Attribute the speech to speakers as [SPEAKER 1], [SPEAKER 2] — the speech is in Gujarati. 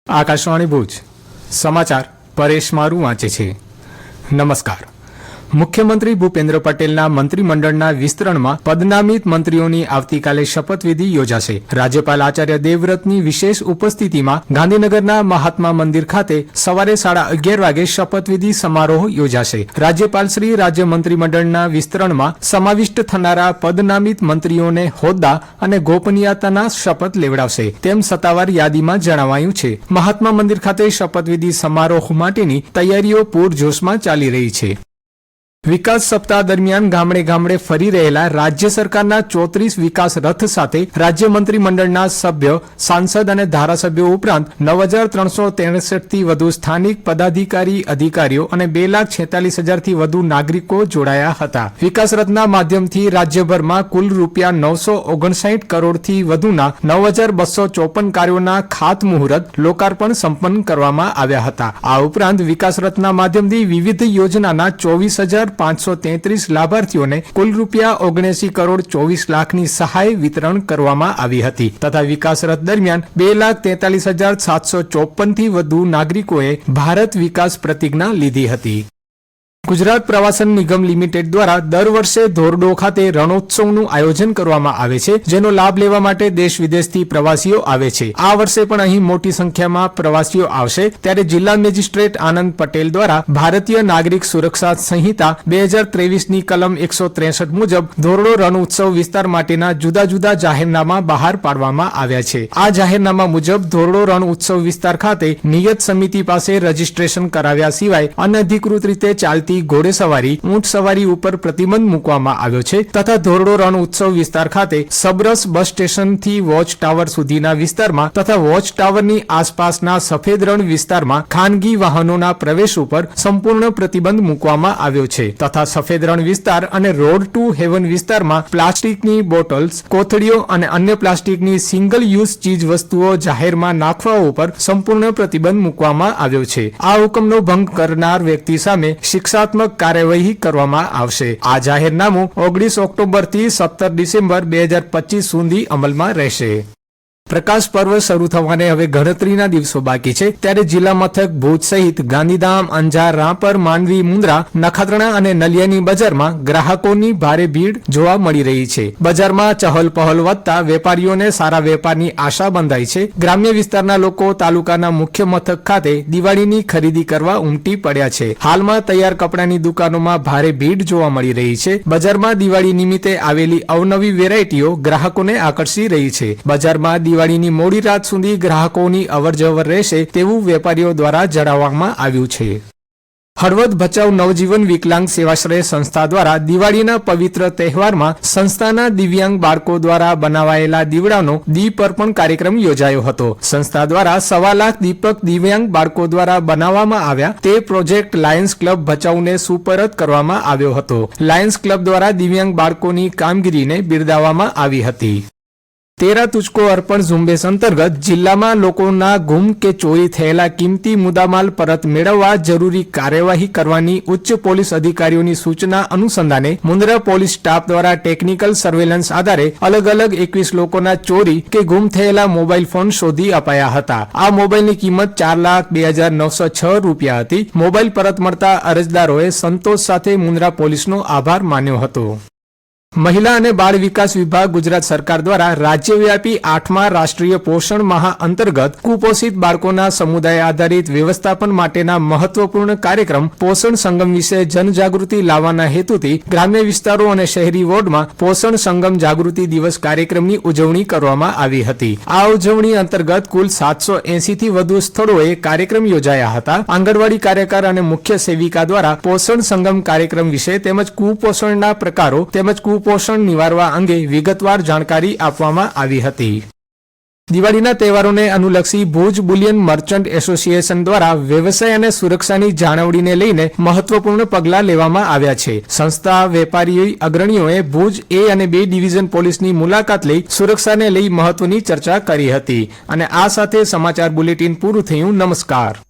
[SPEAKER 1] આકાશવાણી ભુજ સમાચાર પરેશ મારું વાંચે છે। નમસ્કાર। મુખ્યમંત્રી ભૂપેન્દ્ર પટેલના મંત્રીમંડળના વિસ્તરણમાં પદનામિત મંત્રીઓની આવતીકાલે શપથવિધિ યોજાશે। રાજ્યપાલ આચાર્ય દેવવ્રતની વિશેષ ઉપસ્થિતિમાં ગાંધીનગરના મહાત્મા મંદિર ખાતે સવારે 11:30 વાગે શપથવિધિ સમારોહ યોજાશે। રાજ્યપાલશ્રી રાજ્ય મંત્રીમંડળના વિસ્તરણમાં સમાવિષ્ટ થનારા પદનામિત મંત્રીઓને હોદ્દા અને ગોપનીયતાના શપથ લેવડાવશે તેમ સત્તાવાર યાદીમાં જણાવાયું છે। મહાત્મા મંદિર ખાતે શપથવિધિ સમારોહ માટેની તૈયારીઓ પૂરજોશમાં ચાલી રહી છે। વિકાસ સપ્તાહ દરમિયાન ગામડે ગામડે ફરી રહેલા રાજ્ય સરકારના 34 વિકાસ રથ સાથે રાજ્ય મંત્રીમંડળના સભ્ય, સાંસદ અને ધારાસભ્યો ઉપરાંત 9,363 થી વધુ સ્થાનિક પદાધિકારી અધિકારીઓ અને 2,46,000 થી વધુ નાગરિકો જોડાયા હતા। વિકાસ રથના માધ્યમથી રાજ્યભરમાં કુલ રૂપિયા 959 કરોડથી વધુના 9,254 કાર્યોના ખાતમુહૂર્ત લોકાર્પણ સંપન્ન કરવામાં આવ્યા હતા। આ ઉપરાંત વિકાસ રથના માધ્યમથી વિવિધ યોજનાના 24,533 લાભાર્થીઓને કુલ રૂપિયા 79 કરોડ 24 લાખની સહાય વિતરણ કરવામાં આવી હતી તથા વિકાસ રથ દરમિયાન 2,43,754 થી વધુ નાગરિકોએ ભારત વિકાસ પ્રતિજ્ઞા લીધી હતી। ગુજરાત પ્રવાસન નિગમ લિમિટેડ દ્વારા દર વર્ષે ધોરડો ખાતે રણોત્સવનું આયોજન કરવામાં આવે છે, જેનો લાભ લેવા માટે દેશ વિદેશથી પ્રવાસીઓ આવે છે। આ વર્ષે પણ અહીં મોટી સંખ્યામાં પ્રવાસીઓ આવશે ત્યારે જિલ્લા મેજિસ્ટ્રેટ આનંદ પટેલ દ્વારા ભારતીય નાગરિક સુરક્ષા સંહિતા 2023ની કલમ 163 મુજબ ધોરડો રણોત્સવ વિસ્તાર માટેના જુદા જુદા જાહેરનામા બહાર પાડવામાં આવ્યા છે। આ જાહેરનામા મુજબ ધોરડો રણોત્સવ વિસ્તાર ખાતે નિયત સમિતિ પાસે રજીસ્ટ્રેશન કરાવ્યા સિવાય અનધિકૃત રીતે ચાલતી ઘોડેસવારી, ઊંટ સવારી ઉપર પ્રતિબંધ મૂકવામાં આવ્યો છે તથા ધોરડો રણ ઉત્સવ વિસ્તાર ખાતે સબરસ બસ સ્ટેશનથી વોચ ટાવર સુધીના વિસ્તારમાં તથા વોચ ટાવરની આસપાસના સફેદ રણ વિસ્તારમાં ખાનગી વાહનોના પ્રવેશ ઉપર સંપૂર્ણ પ્રતિબંધ મૂકવામાં આવ્યો છે તથા સફેદ રણ વિસ્તાર અને રોડ ટુ હેવન વિસ્તારમાં પ્લાસ્ટિકની બોટલ્સ, કોથળીઓ અને અન્ય પ્લાસ્ટિકની સિંગલ યુઝ ચીજ વસ્તુઓ જાહેરમાં નાખવા ઉપર સંપૂર્ણ પ્રતિબંધ મૂકવામાં આવ્યો છે। આ હુકમનો ભંગ કરનાર વ્યક્તિ સામે શિક્ષા કાર્યવાહી કરવામાં આવશે। આ જાહેરનામું 19 ઓક્ટોબરથી 17 ડિસેમ્બર 2025 સુધી અમલમાં રહેશે। પ્રકાશ પર્વ શરૂ થવાને હવે ગણતરીના દિવસો બાકી છે ત્યારે જિલ્લા મથક ભુજ સહિત ગાંધીધામ, અંજાર, રાપર, માંડવી, મુન્દ્રા, નખત્રાણા અને નલિયાની બજારમાં ગ્રાહકોની ભારે ભીડ જોવા મળી રહી છે। બજારમાં ચહલ પહલ વધતા વેપારીઓને સારા વેપારની આશા બંધાઈ છે। ગ્રામ્ય વિસ્તારના લોકો તાલુકાના મુખ્ય મથક ખાતે દિવાળીની ખરીદી કરવા ઉમટી પડ્યા છે। હાલમાં તૈયાર કપડાની દુકાનોમાં ભારે ભીડ જોવા મળી રહી છે। બજારમાં દિવાળી નિમિત્તે આવેલી અવનવી વેરાયટીઓ ગ્રાહકોને આકર્ષી રહી છે। બજારમાં દિવાળીની મોડી રાત સુધી ગ્રાહકોની અવરજવર રહેશે તેવું વેપારીઓ દ્વારા જણાવવામાં આવ્યું છે। હળવદ ભચાઉ નવજીવન વિકલાંગ સેવાશ્રય સંસ્થા દ્વારા દિવાળીના પવિત્ર તહેવારમાં સંસ્થાના દિવ્યાંગ બાળકો દ્વારા બનાવાયેલા દીવડાનો દીપ અર્પણ કાર્યક્રમ યોજાયો હતો। સંસ્થા દ્વારા 1.25 લાખ દીપક દિવ્યાંગ બાળકો દ્વારા બનાવવામાં આવ્યા તે પ્રોજેક્ટ લાયન્સ ક્લબ ભચાઉને સુપરત કરવામાં આવ્યો હતો। લાયન્સ ક્લબ દ્વારા દિવ્યાંગ બાળકોની કામગીરીને બિરદાવવામાં આવી હતી। તેરા તુજકો અર્પણ ઝુંબેશ અંતર્ગત જિલ્લામાં લોકોના ગુમ કે ચોરી થયેલા કિંમતી મુદ્દામાલ પરત મેળવવા જરૂરી કાર્યવાહી કરવાની ઉચ્ચ પોલીસ અધિકારીઓની સૂચના અનુસંધાને મુન્દ્રા પોલીસ સ્ટાફ દ્વારા ટેકનિકલ સર્વેલન્સ આધારે અલગ અલગ 21 લોકોના ચોરી કે ગુમ થયેલા મોબાઈલ ફોન શોધી અપાયા હતા। આ મોબાઈલની કિંમત 4,02,906 રૂપિયા હતી। મોબાઈલ પરત મળતા અરજદારોએ સંતોષ સાથે મુન્દ્રા પોલીસનો આભાર માન્યો હતો। મહિલા અને બાળ વિકાસ વિભાગ ગુજરાત સરકાર દ્વારા રાજ્યવ્યાપી 8મા રાષ્ટ્રીય પોષણ માહ અંતર્ગત કુપોષિત બાળકોના સમુદાય આધારિત વ્યવસ્થાપન માટેના મહત્વપૂર્ણ કાર્યક્રમ પોષણ સંગમ વિશે જનજાગૃતિ લાવવાના હેતુથી ગ્રામ્ય વિસ્તારો અને શહેરી વોર્ડમાં પોષણ સંગમ જાગૃતિ દિવસ કાર્યક્રમની ઉજવણી કરવામાં આવી હતી। આ ઉજવણી અંતર્ગત કુલ 780 થી વધુ સ્થળોએ કાર્યક્રમ યોજાયા હતા। આંગણવાડી કાર્યકર અને મુખ્ય સેવિકા દ્વારા પોષણ સંગમ કાર્યક્રમ વિશે તેમજ કુપોષણના પ્રકારો તેમજ કુપોષણ નિવારવા અંગે વિગતવાર જાણકારી આપવામાં આવી હતી। દિવાળીના તહેવારોને અનુલક્ષી ભુજ બુલિયન મર્ચન્ટ એસોસિએશન દ્વારા વ્યવસાય અને સુરક્ષાની જાળવણીને લઈને મહત્વપૂર્ણ પગલાં લેવામાં આવ્યા છે। સંસ્થા વેપારી અગ્રણીઓએ ભુજ A અને B ડિવિઝન પોલીસની મુલાકાત લઈ સુરક્ષાને લઈ મહત્વની ચર્ચા કરી હતી અને આ સાથે સમાચાર બુલેટિન પૂરું થયું। નમસ્કાર।